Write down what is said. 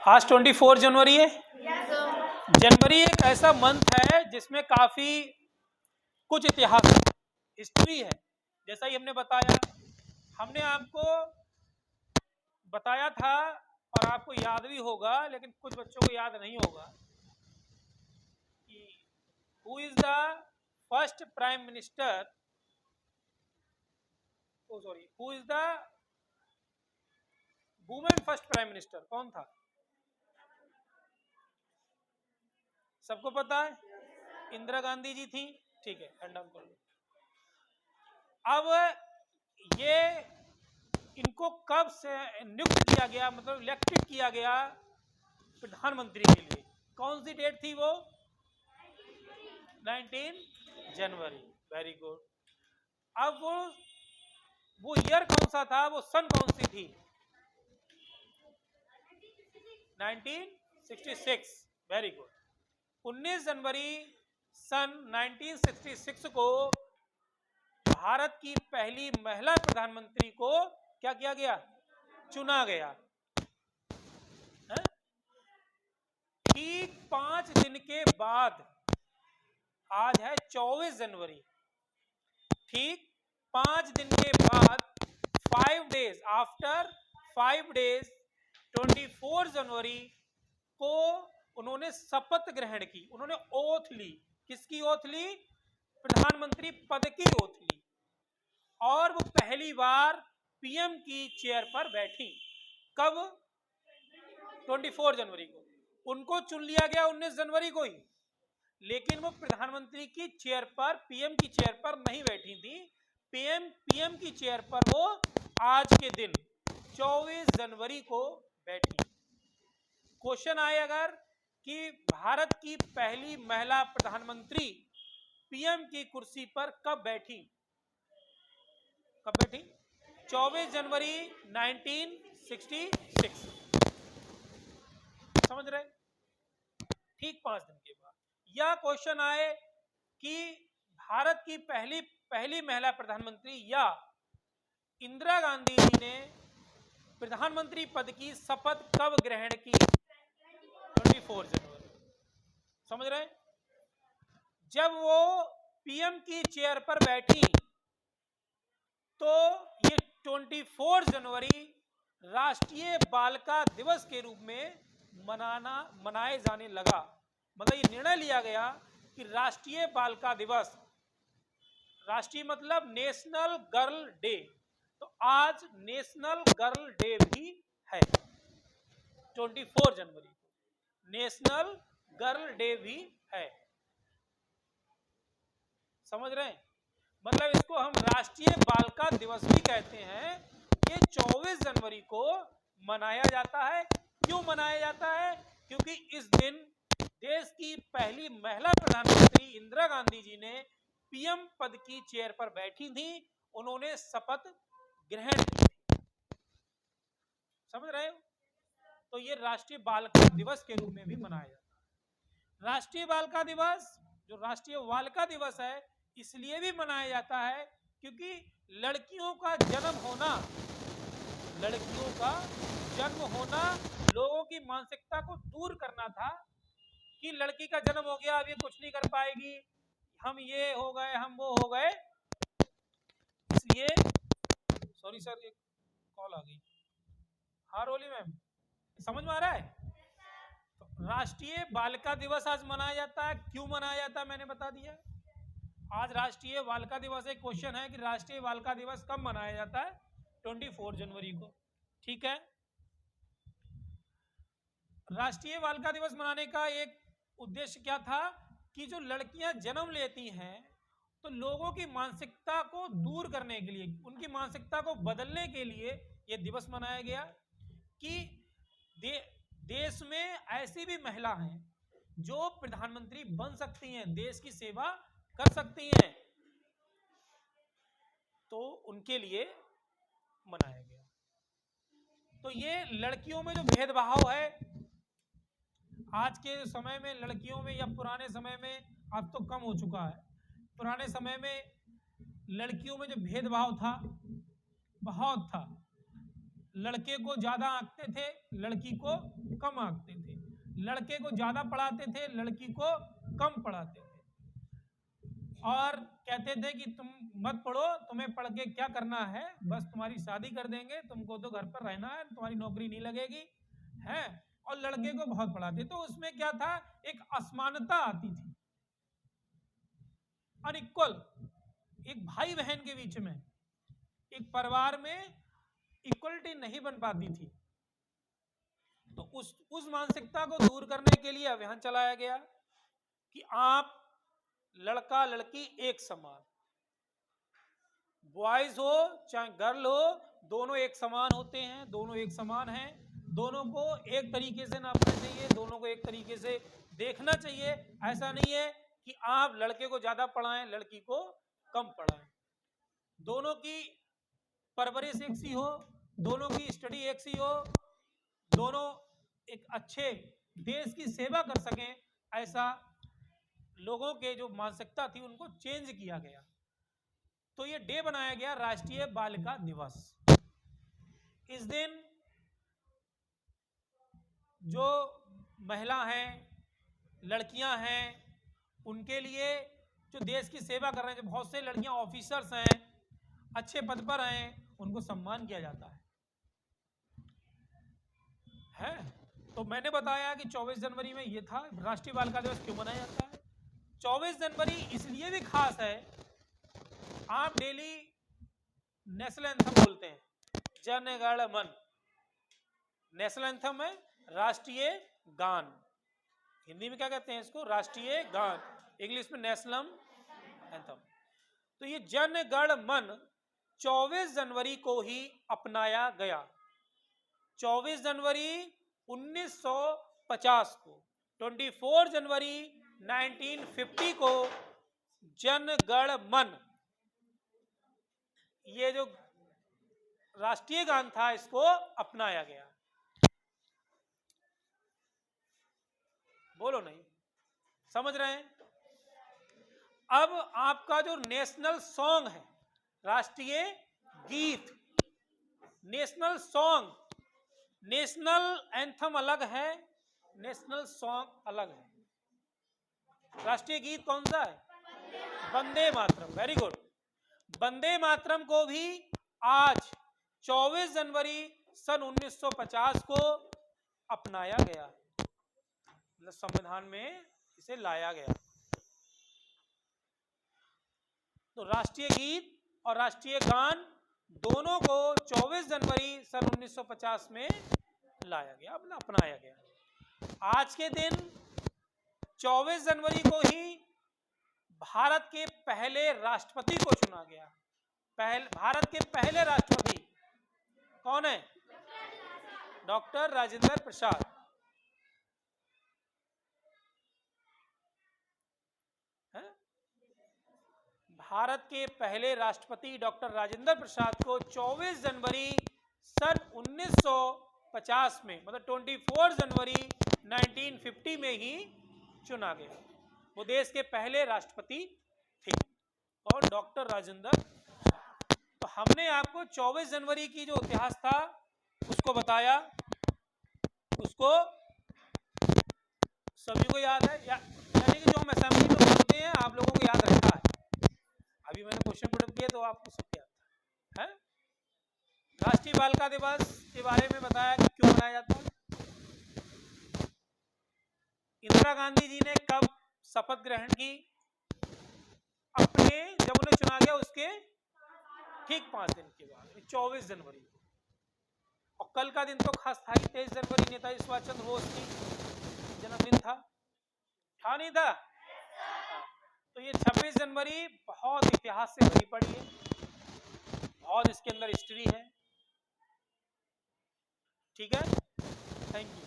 आज 24 जनवरी है। जनवरी एक ऐसा मंथ है जिसमें काफी कुछ इतिहास हिस्ट्री है। जैसा ही हमने आपको बताया था और आपको याद भी होगा, लेकिन कुछ बच्चों को याद नहीं होगा कि who is the first prime minister, who is the women first prime minister, कौन था? सबको पता है? इंदिरा गांधी जी थी। ठीक है, हैंड डाउन कर लो। अब ये इनको कब से नियुक्त किया गया, मतलब इलेक्टेड किया गया प्रधानमंत्री के लिए? कौन सी डेट थी वो? 19 जनवरी। Very good. अब वो ईयर कौन सा था, वो सन कौन सी थी? 1966। Very good. 19 जनवरी सन 1966 को भारत की पहली महिला प्रधानमंत्री को क्या किया गया? चुना गया। ठीक 5 दिन के बाद, आज है 24 जनवरी, ठीक 5 दिन के बाद, 5 डेज आफ्टर 5 डेज 24 जनवरी को उन्होंने शपथ ग्रहण की। उन्होंने ओथ ली। किसकी ओथ ली? प्रधानमंत्री पद की ओथ ली। और वो पहली बार पीएम की चेयर पर बैठी। कब? 24 जनवरी को। उनको चुन लिया गया 19 जनवरी को ही, लेकिन वो प्रधानमंत्री की चेयर पर, पीएम की चेयर पर नहीं बैठी थी। पीएम की चेयर पर वो आज के दिन 24 जनवरी को बैठी। क्वेश्चन आए अगर कि भारत की पहली महिला प्रधानमंत्री पीएम की कुर्सी पर कब बैठी? कब बैठी? 24 जनवरी 1966। समझ रहे? ठीक 5 दिन के बाद। यह क्वेश्चन आए कि भारत की पहली महिला प्रधानमंत्री या इंदिरा गांधी जी ने प्रधानमंत्री पद की शपथ कब ग्रहण की? 24 जनवरी। समझ रहे? जब वो पीएम की चेयर पर बैठी तो ये 24 जनवरी राष्ट्रीय बालिका दिवस के रूप में मनाए जाने लगा। मतलब ये निर्णय लिया गया कि राष्ट्रीय बालिका दिवस, राष्ट्रीय मतलब नेशनल गर्ल डे, तो आज नेशनल गर्ल डे भी है। 24 जनवरी को नेशनल गर्ल डे भी है। समझ रहे हैं? मतलब इसको हम राष्ट्रीय बालिका दिवस भी कहते हैं। ये 24 जनवरी को मनाया जाता है। क्यों मनाया जाता है? क्योंकि इस दिन देश की पहली महिला प्रधानमंत्री इंदिरा गांधी जी ने पीएम पद की चेयर पर बैठी थी। उन्होंने शपथ ग्रहण की थी। समझ रहे हो? तो ये राष्ट्रीय बालिका दिवस के रूप में भी मनाया जाता है। राष्ट्रीय बालिका दिवस, जो राष्ट्रीय बालिका दिवस है, इसलिए भी मनाया जाता है क्योंकि लड़कियों का जन्म होना लोगों की मानसिकता को दूर करना था कि लड़की का जन्म हो गया, अब ये कुछ नहीं कर पाएगी, हम ये हो गए, हम वो हो गए। इसलिए, सॉरी सर, एक कॉल आ गई। हाँ रोली मैम, समझ में आ रहा है? तो राष्ट्रीय बालिका दिवस आज मनाया जाता है। क्यों मनाया जाता है मैंने बता दिया। आज राष्ट्रीय बालिका दिवस। एक क्वेश्चन है कि राष्ट्रीय बालिका दिवस कब मनाया जाता है? 24 जनवरी को। ठीक है। राष्ट्रीय बालिका दिवस मनाने का एक उद्देश्य क्या था कि जो लड़कियां जन्म लेती हैं तो लोगों की मानसिकता को दूर करने के लिए, उनकी मानसिकता को बदलने के लिए यह दिवस मनाया गया कि देश में ऐसी भी महिला हैं जो प्रधानमंत्री बन सकती हैं, देश की सेवा कर सकती हैं, तो उनके लिए मनाया गया। तो ये लड़कियों में जो भेदभाव है आज के समय में, लड़कियों में, या पुराने समय में, अब तो कम हो चुका है, पुराने समय में लड़कियों में जो भेदभाव था बहुत था। लड़के को ज्यादा आंकते थे, लड़की को कम आंकते थे, लड़के को ज्यादा पढ़ाते थे, लड़की को कम पढ़ाते थे, और कहते थे कि तुम मत पढ़ो, तुम्हें पढ़ के क्या करना है, बस तुम्हारी शादी कर देंगे, तुमको तो घर पर रहना है, तुम्हारी नौकरी नहीं लगेगी है। और लड़के को बहुत पढ़ाते, तो उसमें क्या था, एक असमानता आती थी, अनइक्वल, एक भाई बहन के बीच में, एक परिवार में इक्वलिटी नहीं बन पाती थी। तो उस मानसिकता को दूर करने के लिए अभियान चलाया गया कि आप लड़का लड़की एक समान, बॉयज हो चाहे गर्ल हो, दोनों एक समान होते हैं, दोनों एक समान हैं, दोनों को एक तरीके से नापना चाहिए, दोनों को एक तरीके से देखना चाहिए। ऐसा नहीं है कि आप लड़के को ज्यादा पढ़ाएं, लड़की को कम पढ़ाएं, दोनों की परवरिश एक सी हो, दोनों की स्टडी एक सी हो, दोनों एक अच्छे देश की सेवा कर सकें, ऐसा लोगों के जो मानसिकता थी उनको चेंज किया गया। तो ये डे बनाया गया राष्ट्रीय बालिका दिवस। इस दिन जो महिला हैं, लड़कियां हैं, उनके लिए जो देश की सेवा कर रहे हैं, जो बहुत से लड़कियां ऑफिसर्स हैं, अच्छे पद पर हैं, उनको सम्मान किया जाता है। तो मैंने बताया कि 24 जनवरी में ये था। राष्ट्रीय बालिका दिवस क्यों मनाया जाता है? 24 जनवरी इसलिए भी खास है, आप डेली नेशनल एंथम बोलते हैं, जन गण मन, नेशनल एंथम है राष्ट्रीय गान, हिंदी में क्या कहते हैं इसको, राष्ट्रीय गान, इंग्लिश में नेशनल एंथम। तो ये जन गण मन 24 जनवरी को ही अपनाया गया। 24 जनवरी 1950 को, 24 जनवरी 1950 को जन गण मन, ये जो राष्ट्रीय गान था, इसको अपनाया गया। बोलो नहीं, समझ रहे हैं? अब आपका जो नेशनल सॉन्ग है, राष्ट्रीय गीत, नेशनल सॉन्ग, नेशनल एंथम अलग है, नेशनल सॉन्ग अलग है। राष्ट्रीय गीत कौन सा है? वंदे मातरम। Very good. वंदे मातरम को भी आज 24 जनवरी सन 1950 को अपनाया गया, मतलब संविधान में इसे लाया गया। तो राष्ट्रीय गीत और राष्ट्रीय गान दोनों को 24 जनवरी सन 1950 में लाया गया, अपनाया गया। आज के दिन 24 जनवरी को ही भारत के पहले राष्ट्रपति को चुना गया। भारत के पहले राष्ट्रपति कौन है? डॉक्टर राजेंद्र प्रसाद। भारत के पहले राष्ट्रपति डॉक्टर राजेंद्र प्रसाद को 24 जनवरी सन 1950 में, मतलब 24 जनवरी 1950 में ही चुना गया। वो देश के पहले राष्ट्रपति थे और डॉक्टर राजेंद्र। तो हमने आपको 24 जनवरी की जो इतिहास था उसको बताया, उसको सभी को याद है, यानी कि जो हम असेंबली में बोलते हैं आप लोगों को याद रखा है। अभी मैंने क्वेश्चन पुट किया तो आपको सब याद है। राष्ट्रीय बालिका दिवस के बारे में बताया कि क्यों मनाया जाता है। इंदिरा गांधी जी ने कब शपथ ग्रहण की? अपने जब उन्हें चुना गया उसके ठीक 5 दिन के बाद, 24 जनवरी को। और कल का दिन तो खास था ही, 23 जनवरी नेताजी सुभाष चंद्र बोस की जन्मदिन था नहीं था? तो ये 26 जनवरी बहुत इतिहास से भरी पड़ी है, बहुत इसके अंदर हिस्ट्री है। ठीक है, थैंक यू।